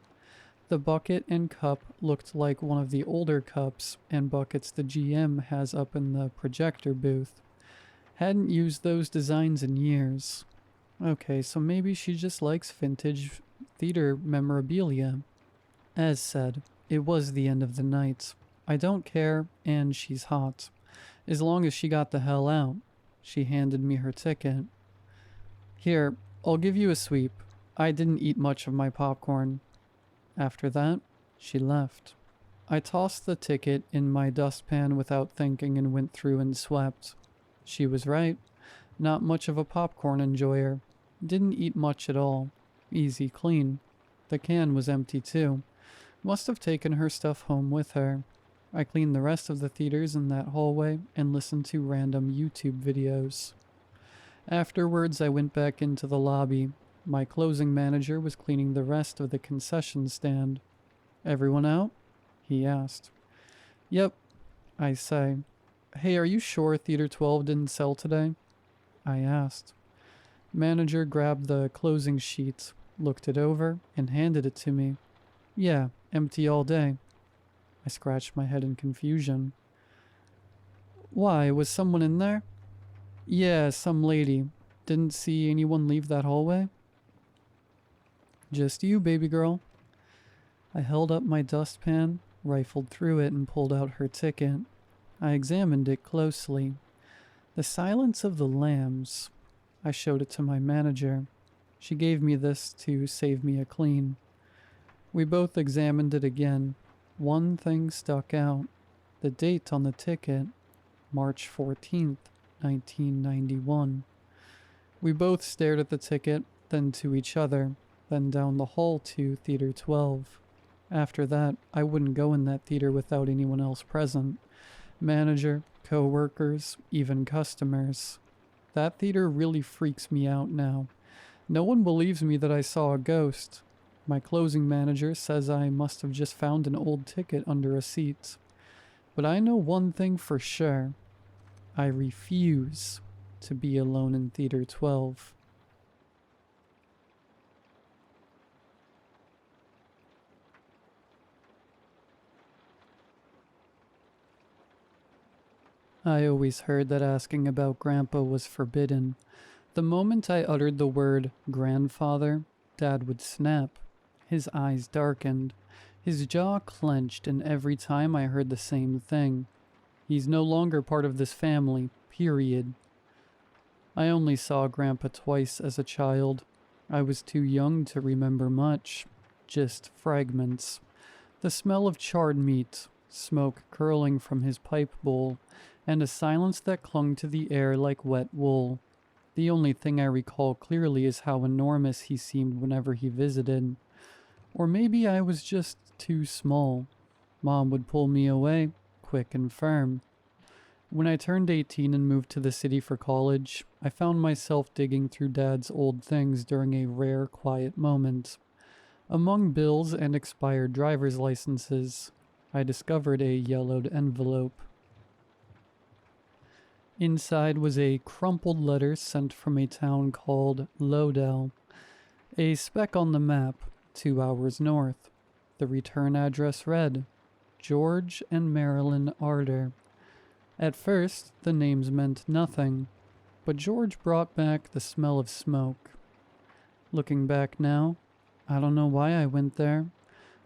The bucket and cup looked like one of the older cups and buckets the GM has up in the projector booth. Hadn't used those designs in years. Okay, so maybe she just likes vintage theater memorabilia. As said, it was the end of the night. I don't care, and she's hot. As long as she got the hell out. She handed me her ticket. Here, I'll give you a sweep. I didn't eat much of my popcorn. After that, she left. I tossed the ticket in my dustpan without thinking and went through and swept. She was right. Not much of a popcorn enjoyer. Didn't eat much at all. Easy clean. The can was empty too. Must have taken her stuff home with her. I cleaned the rest of the theaters in that hallway and listened to random YouTube videos. Afterwards, I went back into the lobby. My closing manager was cleaning the rest of the concession stand. Everyone out? He asked. Yep, I say. Hey, are you sure Theater 12 didn't sell today? I asked. Manager grabbed the closing sheet, looked it over, and handed it to me. Yeah, empty all day. I scratched my head in confusion. Why, was someone in there? Yeah, some lady. Didn't see anyone leave that hallway? Just you, baby girl. I held up my dustpan, rifled through it, and pulled out her ticket. I examined it closely. The Silence of the Lambs. I showed it to my manager. She gave me this to save me a clean. We both examined it again. One thing stuck out. The date on the ticket, March 14th, 1991. We both stared at the ticket, then to each other, then down the hall to Theater 12. After that, I wouldn't go in that theater without anyone else present. Manager, co-workers, even customers. That theater really freaks me out now. No one believes me that I saw a ghost. My closing manager says I must have just found an old ticket under a seat. But I know one thing for sure. I refuse to be alone in Theater 12. I always heard that asking about Grandpa was forbidden. The moment I uttered the word grandfather, Dad would snap. His eyes darkened. His jaw clenched, and every time I heard the same thing. He's no longer part of this family, period. I only saw Grandpa twice as a child. I was too young to remember much, just fragments. The smell of charred meat, smoke curling from his pipe bowl, and a silence that clung to the air like wet wool. The only thing I recall clearly is how enormous he seemed whenever he visited. Or maybe I was just too small. Mom would pull me away, quick and firm. When I turned 18 and moved to the city for college, I found myself digging through Dad's old things during a rare, quiet moment. Among bills and expired driver's licenses, I discovered a yellowed envelope. Inside was a crumpled letter sent from a town called Lodell, a speck on the map, 2 hours north. The return address read, George and Marilyn Arter. At first, the names meant nothing, but George brought back the smell of smoke. Looking back now, I don't know why I went there,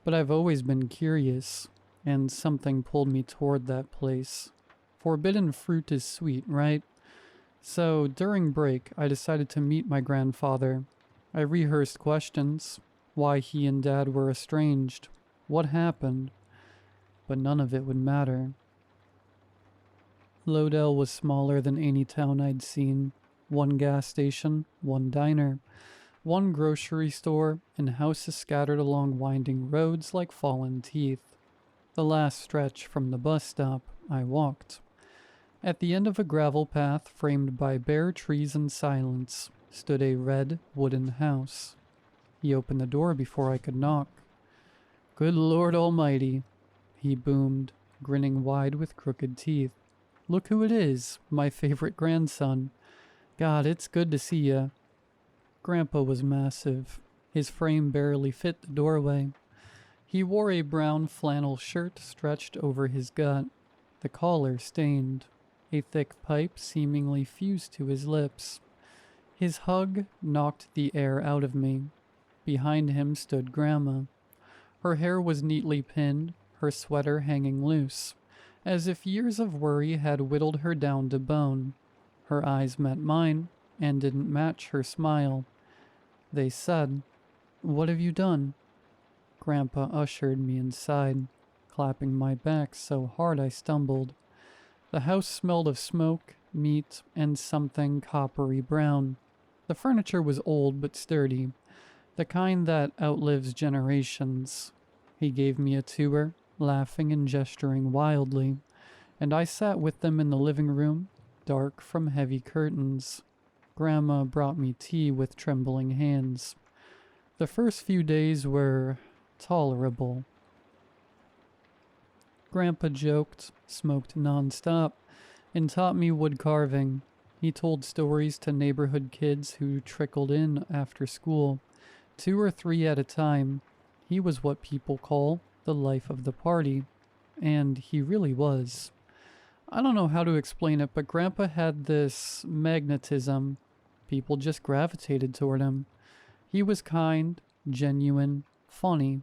but I've always been curious, and something pulled me toward that place. Forbidden fruit is sweet, right? So, during break, I decided to meet my grandfather. I rehearsed questions, why he and Dad were estranged, what happened, but none of it would matter. Lodell was smaller than any town I'd seen. One gas station, one diner, one grocery store, and houses scattered along winding roads like fallen teeth. The last stretch from the bus stop, I walked. At the end of a gravel path framed by bare trees and silence stood a red wooden house. He opened the door before I could knock. Good Lord Almighty, he boomed, grinning wide with crooked teeth. Look who it is, my favorite grandson. God, it's good to see ya. Grandpa was massive. His frame barely fit the doorway. He wore a brown flannel shirt stretched over his gut, the collar stained, a thick pipe seemingly fused to his lips. His hug knocked the air out of me. Behind him stood Grandma. Her hair was neatly pinned, her sweater hanging loose, as if years of worry had whittled her down to bone. Her eyes met mine and didn't match her smile. They said, "What have you done?" Grandpa ushered me inside, clapping my back so hard I stumbled. The house smelled of smoke, meat, and something coppery brown. The furniture was old but sturdy, the kind that outlives generations. He gave me a tour, laughing and gesturing wildly, and I sat with them in the living room, dark from heavy curtains. Grandma brought me tea with trembling hands. The first few days were tolerable. Grandpa joked, smoked nonstop, and taught me wood carving. He told stories to neighborhood kids who trickled in after school, 2 or 3 at a time. He was what people call the life of the party, and he really was. I don't know how to explain it, but Grandpa had this magnetism. People just gravitated toward him. He was kind, genuine, funny.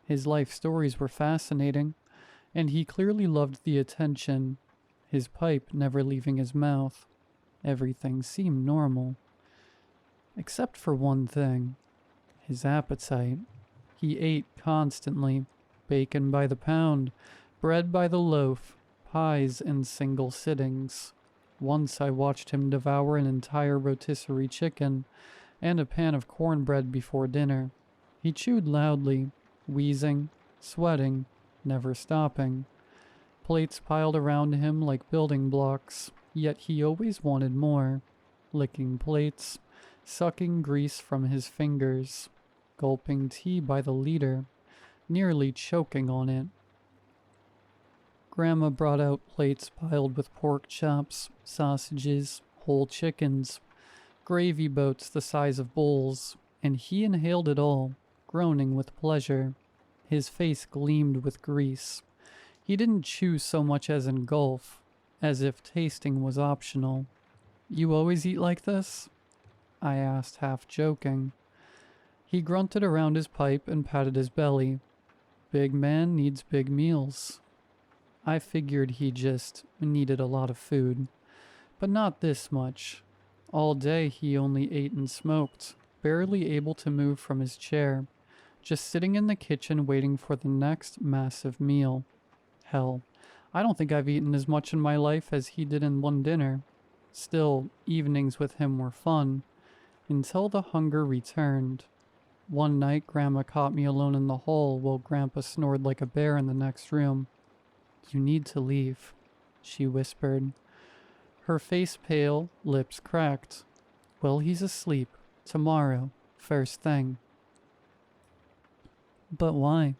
His life stories were fascinating, and he clearly loved the attention, his pipe never leaving his mouth. Everything seemed normal. Except for one thing, his appetite. He ate constantly, bacon by the pound, bread by the loaf, pies in single sittings. Once I watched him devour an entire rotisserie chicken and a pan of cornbread before dinner. He chewed loudly, wheezing, sweating, never stopping. Plates piled around him like building blocks, yet he always wanted more. Licking plates, sucking grease from his fingers, gulping tea by the liter, nearly choking on it. Grandma brought out plates piled with pork chops, sausages, whole chickens, gravy boats the size of bowls, and he inhaled it all, groaning with pleasure. His face gleamed with grease. He didn't chew so much as engulf, as if tasting was optional. "You always eat like this?" I asked, half joking. He grunted around his pipe and patted his belly. Big man needs big meals. I figured he just needed a lot of food, but not this much. All day he only ate and smoked, barely able to move from his chair, just sitting in the kitchen waiting for the next massive meal. Hell, I don't think I've eaten as much in my life as he did in one dinner. Still, evenings with him were fun, until the hunger returned. One night, Grandma caught me alone in the hall while Grandpa snored like a bear in the next room. "You need to leave," she whispered. Her face pale, lips cracked. "Well, he's asleep. Tomorrow, first thing." "But why?"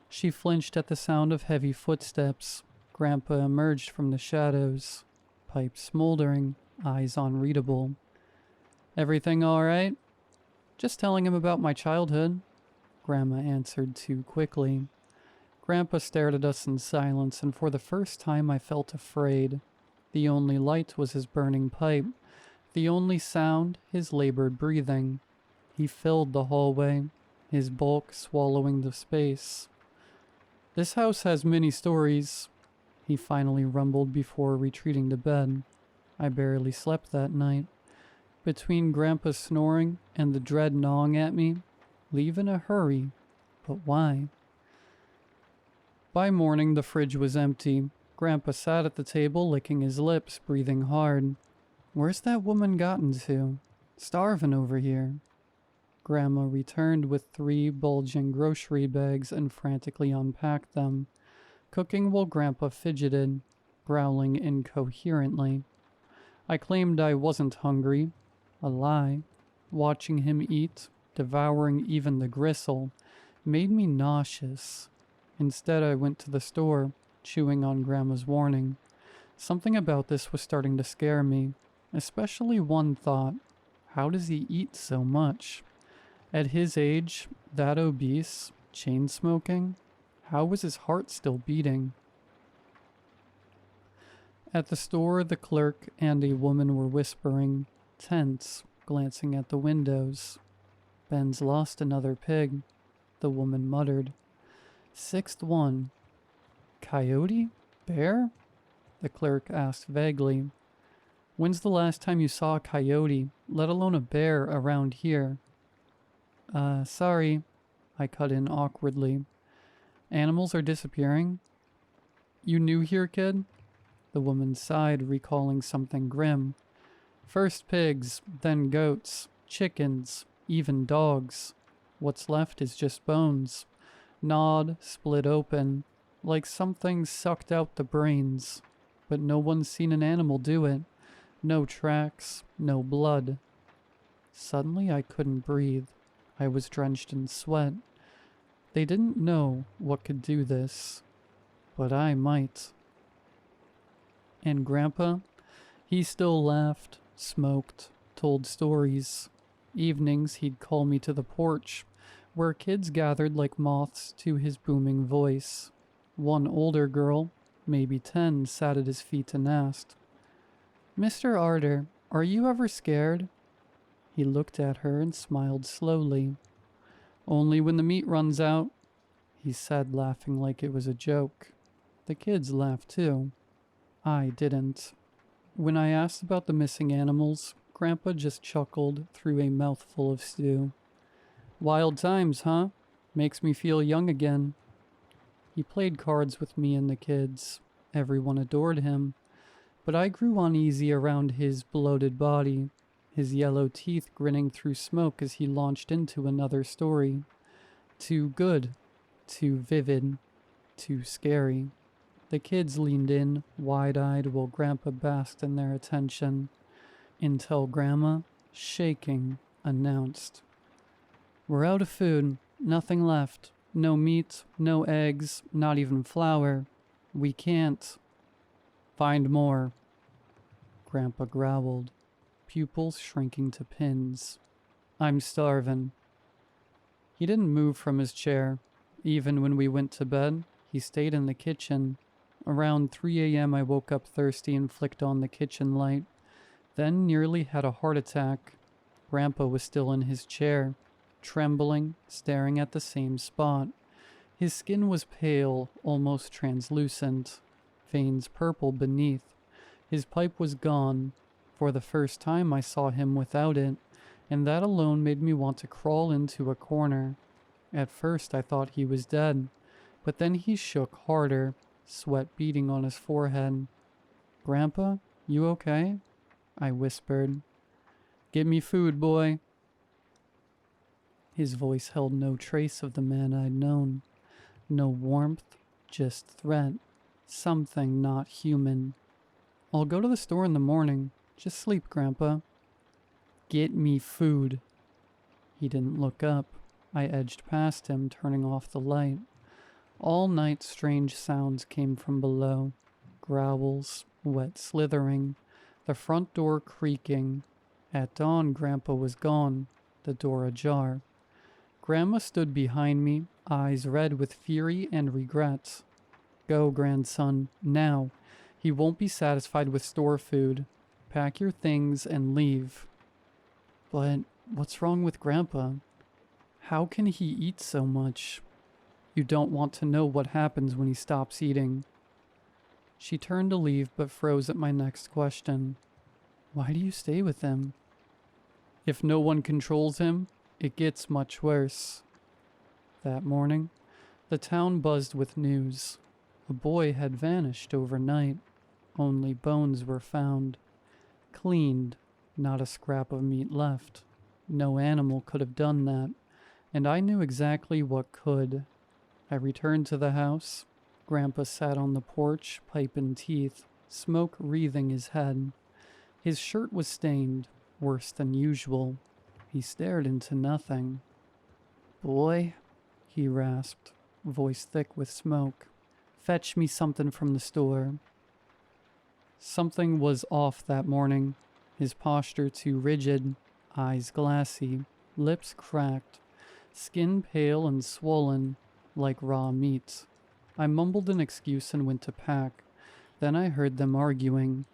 She flinched at the sound of heavy footsteps. Grandpa emerged from the shadows, pipe smoldering, eyes unreadable. "Everything all right?" "Just telling him about my childhood," Grandma answered too quickly. Grandpa stared at us in silence, and for the first time I felt afraid. The only light was his burning pipe. The only sound, his labored breathing. He filled the hallway, his bulk swallowing the space. "This house has many stories," he finally rumbled before retreating to bed. I barely slept that night. Between Grandpa's snoring and the dread gnawing at me, leave in a hurry, but why? By morning, the fridge was empty. Grandpa sat at the table, licking his lips, breathing hard. "Where's that woman gotten to? Starving over here." Grandma returned with 3 bulging grocery bags and frantically unpacked them, cooking while Grandpa fidgeted, growling incoherently. I claimed I wasn't hungry. A lie. Watching him eat, devouring even the gristle, made me nauseous. Instead, I went to the store, chewing on Grandma's warning. Something about this was starting to scare me, especially one thought. How does he eat so much? At his age, that obese, Chain smoking? How was his heart still beating? At the store, the clerk and a woman were whispering, tense, glancing at the windows. Ben's lost another pig, the woman muttered. Sixth one. Coyote? Bear? The clerk asked vaguely. When's the last time you saw a coyote, let alone a bear, around here? Sorry, I cut in awkwardly. Animals are disappearing? You new here, kid? The woman sighed, recalling something grim. First pigs, then goats, chickens, even dogs. What's left is just bones. Gnawed, split open, like something sucked out the brains. But no one's seen an animal do it. No tracks, no blood. Suddenly I couldn't breathe. I was drenched in sweat. They didn't know what could do this, but I might. And Grandpa? He still laughed, smoked, told stories. Evenings he'd call me to the porch, where kids gathered like moths to his booming voice. One older girl, maybe 10, sat at his feet and asked, Mr. Arter, are you ever scared? He looked at her and smiled slowly. Only when the meat runs out, he said, laughing like it was a joke. The kids laughed too. I didn't. When I asked about the missing animals, Grandpa just chuckled through a mouthful of stew. Wild times, huh? Makes me feel young again. He played cards with me and the kids. Everyone adored him. But I grew uneasy around his bloated body, his yellow teeth grinning through smoke as he launched into another story. Too good, too vivid, too scary. The kids leaned in, wide-eyed, while Grandpa basked in their attention, until Grandma, shaking, announced, We're out of food, nothing left. No meat, no eggs, not even flour. We can't. Find more. Grandpa growled, pupils shrinking to pins. I'm starving. He didn't move from his chair. Even when we went to bed, he stayed in the kitchen. Around 3 a.m. I woke up thirsty and flicked on the kitchen light, then nearly had a heart attack. Grandpa was still in his chair, trembling, staring at the same spot. His skin was pale, almost translucent, veins purple beneath. His pipe was gone. For the first time I saw him without it, and that alone made me want to crawl into a corner. At first I thought he was dead, but then he shook harder, sweat beading on his forehead. Grandpa, you okay? I whispered. Get me food, boy. His voice held no trace of the man I'd known. No warmth, just threat. Something not human. I'll go to the store in the morning. Just sleep, Grandpa. Get me food. He didn't look up. I edged past him, turning off the light. All night strange sounds came from below. Growls, wet slithering, the front door creaking. At dawn, Grandpa was gone, the door ajar. Grandma stood behind me, eyes red with fury and regret. Go, grandson, now. He won't be satisfied with store food. Pack your things and leave. But what's wrong with Grandpa? How can he eat so much? You don't want to know what happens when he stops eating. She turned to leave but froze at my next question. Why do you stay with him? If no one controls him, it gets much worse. That morning, the town buzzed with news. A boy had vanished overnight. Only bones were found. Cleaned, not a scrap of meat left. No animal could have done that, and I knew exactly what could. I returned to the house. Grandpa sat on the porch, pipe in teeth, smoke wreathing his head. His shirt was stained, worse than usual. He stared into nothing. Boy, he rasped, voice thick with smoke. Fetch me something from the store. Something was off that morning. His posture too rigid, eyes glassy, lips cracked. skin pale and swollen, like raw meat. I mumbled an excuse and went to pack. Then I heard them arguing.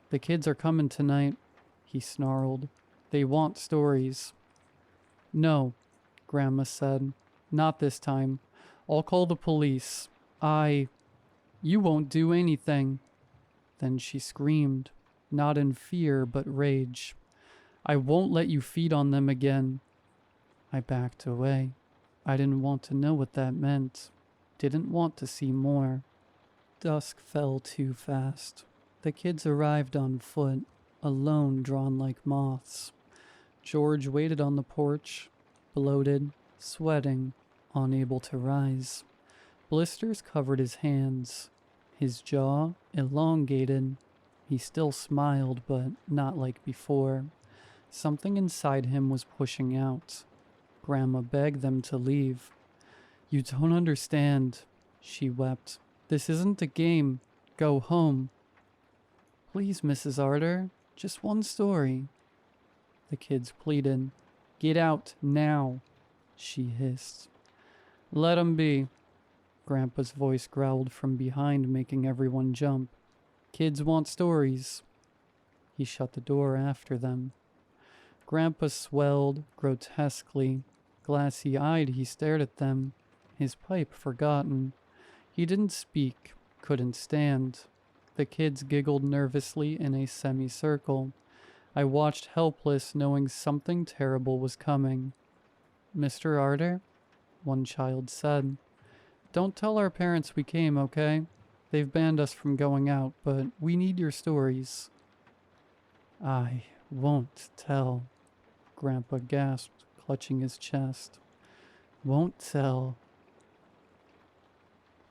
"The kids are coming tonight," he snarled. "They want stories." "No," Grandma said. "Not this time. I'll call the police. You won't do anything." Then she screamed, not in fear but rage. "I won't let you feed on them again." I backed away. I didn't want to know what that meant. Didn't want to see more. Dusk fell too fast. The kids arrived on foot, alone drawn like moths. George waited on the porch, bloated, sweating, unable to rise. Blisters covered his hands. His jaw elongated. He still smiled, but not like before. Something inside him was pushing out. Grandma begged them to leave. "You don't understand," she wept. "This isn't a game. Go home." "Please, Mrs. Arter, just one story," the kids pleaded. "Get out now," she hissed. "Let 'em be." Grandpa's voice growled from behind, making everyone jump. "Kids want stories." He shut the door after them. Grandpa swelled grotesquely. Glassy-eyed, he stared at them, his pipe forgotten. He didn't speak, couldn't stand. The kids giggled nervously in a semicircle. I watched helpless, knowing something terrible was coming. "Mr. Arter," one child said, "don't tell our parents we came, okay? They've banned us from going out, but we need your stories." "I won't tell," Grandpa gasped, clutching his chest. "Won't tell."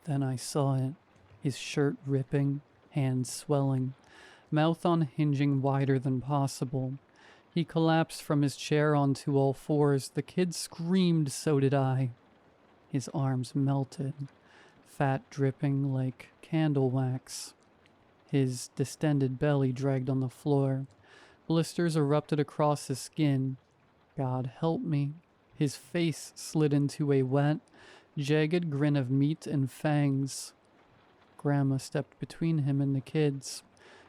Then I saw it, his shirt ripping, hands swelling, mouth unhinging wider than possible. He collapsed from his chair onto all fours. The kids screamed, so did I. His arms melted, fat dripping like candle wax. His distended belly dragged on the floor. Blisters erupted across his skin. God help me. His face slid into a wet, jagged grin of meat and fangs. Grandma stepped between him and the kids,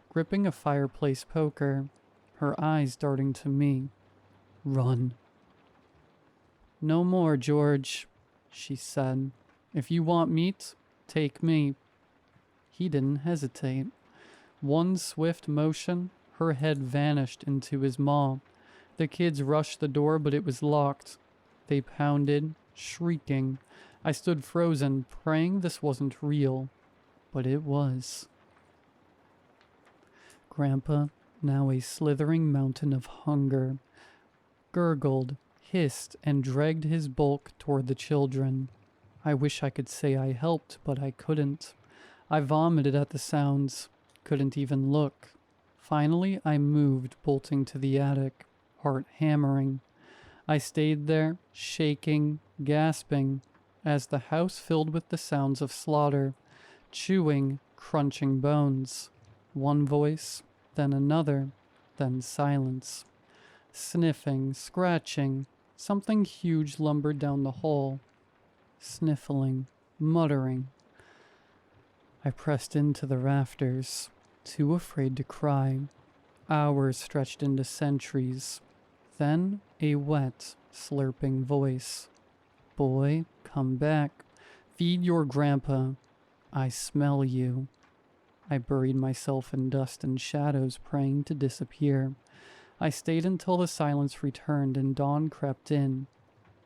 gripping a fireplace poker, her eyes darting to me. "Run." "No more, George," she said. "If you want meat, take me." He didn't hesitate. One swift motion, her head vanished into his maw. The kids rushed the door, but it was locked. They pounded, shrieking. I stood frozen, praying this wasn't real. But it was. Grandpa, now a slithering mountain of hunger, gurgled, hissed, and dragged his bulk toward the children. I wish I could say I helped, but I couldn't. I vomited at the sounds, couldn't even look. Finally, I moved, bolting to the attic, heart hammering. I stayed there, shaking, gasping, as the house filled with the sounds of slaughter, chewing, crunching bones. One voice, then another, then silence. Sniffing, scratching, something huge lumbered down the hall. Sniffling, muttering. I pressed into the rafters, too afraid to cry. Hours stretched into centuries. Then a wet, slurping voice. "Boy, come back. Feed your grandpa. I smell you." I buried myself in dust and shadows, praying to disappear. I stayed until the silence returned and dawn crept in.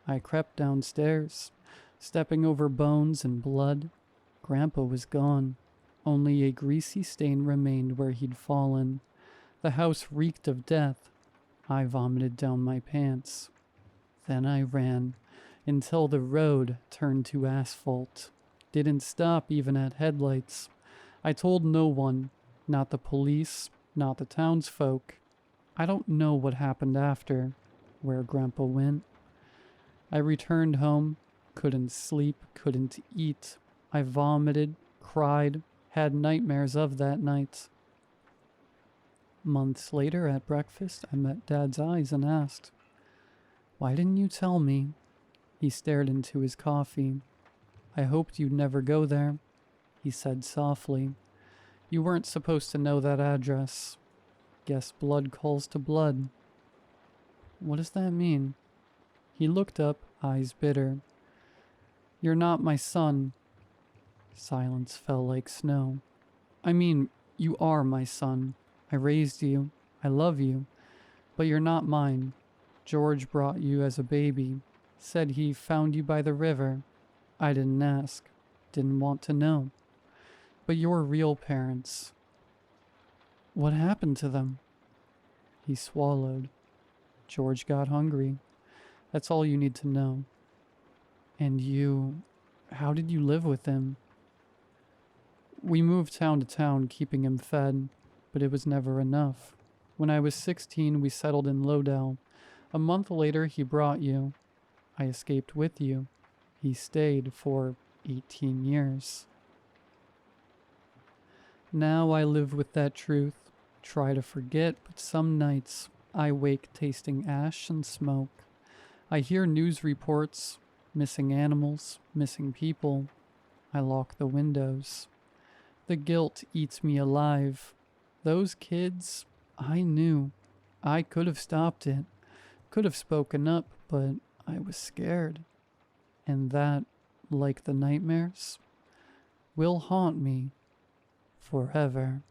I crept downstairs, stepping over bones and blood. Grandpa was gone. Only a greasy stain remained where he'd fallen. The house reeked of death. I vomited down my pants. Then I ran until the road turned to asphalt. Didn't stop even at headlights. I told no one, not the police, not the townsfolk. I don't know what happened after, where Grandpa went. I returned home, couldn't sleep, couldn't eat. I vomited, cried, had nightmares of that night. Months later at breakfast, I met Dad's eyes and asked, "Why didn't you tell me?" He stared into his coffee. I hoped you'd never go there, he said softly. You weren't supposed to know that address. Guess blood calls to blood. What does that mean? He looked up, eyes bitter. You're not my son. Silence fell like snow. I mean, you are my son. I raised you. I love you. But you're not mine. George brought you as a baby. Said he found you by the river. I didn't ask. Didn't want to know. But your real parents. What happened to them? He swallowed. George got hungry. That's all you need to know. And you... how did you live with him? We moved town to town keeping him fed, but it was never enough. When I was 16, we settled in Lodell. A month later, he brought you. I escaped with you. He stayed for 18 years. Now I live with that truth. Try to forget, but some nights I wake tasting ash and smoke. I hear news reports, missing animals, missing people. I lock the windows. The guilt eats me alive. Those kids, I knew. I could have stopped it. Could have spoken up, but I was scared. And that, like the nightmares, will haunt me forever.